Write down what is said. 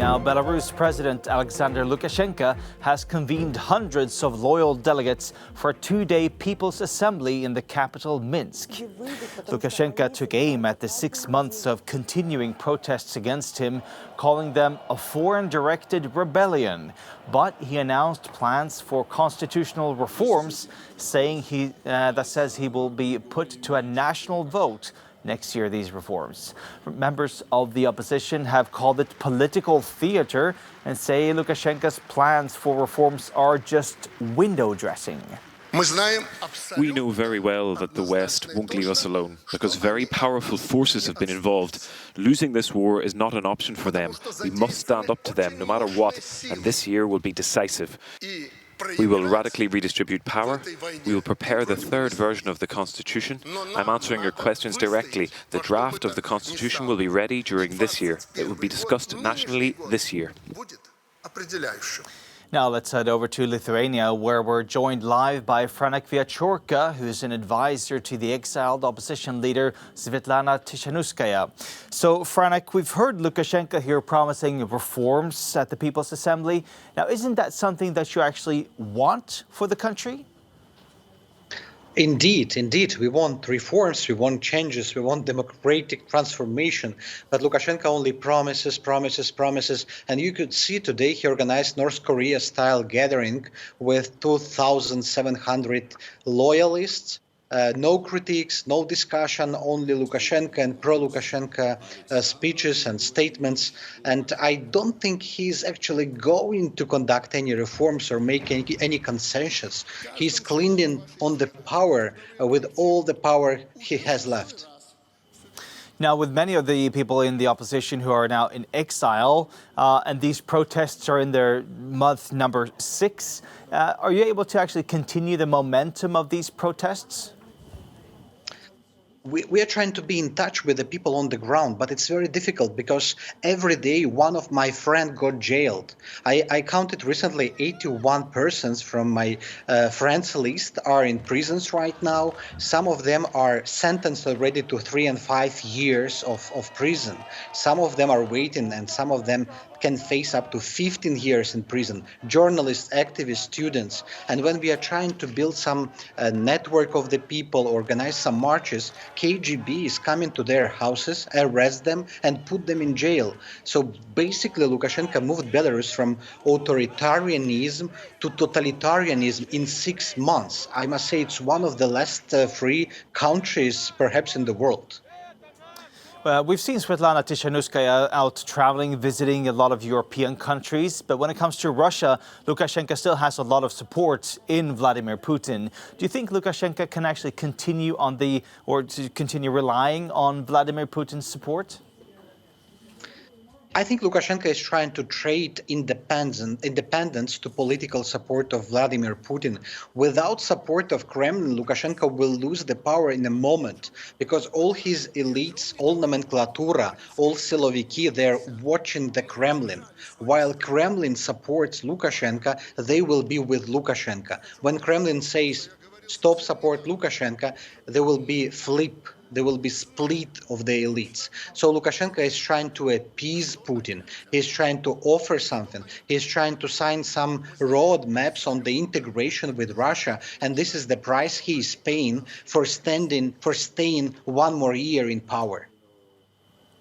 Now, Belarus President Alexander Lukashenko has convened hundreds of loyal delegates for a two-day People's Assembly in the capital, Minsk. Lukashenko took aim at the 6 months of continuing protests against him, calling them a foreign-directed rebellion. But he announced plans for constitutional reforms, saying he will be put to a national vote next year. These reforms. Members of the opposition have called it political theater and say Lukashenko's plans for reforms are just window dressing. We know very well that the West won't leave us alone, because very powerful forces have been involved. Losing this war is not an option for them. We must stand up to them no matter what, and this year will be decisive. We will radically redistribute power. We will prepare the third version of the Constitution. I'm answering your questions directly. The draft of the Constitution will be ready during this year. It will be discussed nationally this year. Now let's head over to Lithuania, where we're joined live by Franek Viachorka, who's an advisor to the exiled opposition leader Svetlana Tishanuskaya. So, Franek, we've heard Lukashenko here promising reforms at the People's Assembly. Now, isn't that something that you actually want for the country? Indeed. We want reforms, we want changes, we want democratic transformation. But Lukashenko only promises. And you could see today he organized North Korea-style gathering with 2,700 loyalists. No critiques, no discussion, only Lukashenko and pro-Lukashenko speeches and statements. And I don't think he's actually going to conduct any reforms or make any concessions. He's clinging on the power with all the power he has left. Now, with many of the people in the opposition who are now in exile, and these protests are in their month number 6, are you able to actually continue the momentum of these protests? We are trying to be in touch with the people on the ground, but it's very difficult because every day one of my friends got jailed. I counted recently 81 persons from my friends list are in prisons right now. Some of them are sentenced already to 3 and 5 years of prison. Some of them are waiting, and some of them can face up to 15 years in prison. Journalists, activists, students. And when we are trying to build some network of the people, organize some marches, KGB is coming to their houses, arrest them, and put them in jail. So basically, Lukashenko moved Belarus from authoritarianism to totalitarianism in 6 months. I must say it's one of the last free countries, perhaps, in the world. We've seen Svetlana Tishanuskaya out traveling, visiting a lot of European countries. But when it comes to Russia, Lukashenko still has a lot of support in Vladimir Putin. Do you think Lukashenko can actually continue continue relying on Vladimir Putin's support? I think Lukashenko is trying to trade independence to political support of Vladimir Putin. Without support of Kremlin, Lukashenko will lose the power in a moment, because all his elites, all nomenklatura, all siloviki, they're watching the Kremlin. While Kremlin supports Lukashenko, they will be with Lukashenko. When Kremlin says, stop support Lukashenko, there will be flip. There will be split of the elites. So Lukashenko is trying to appease Putin. He's trying to offer something. He's trying to sign some road maps on the integration with Russia. And this is the price he is paying for staying one more year in power.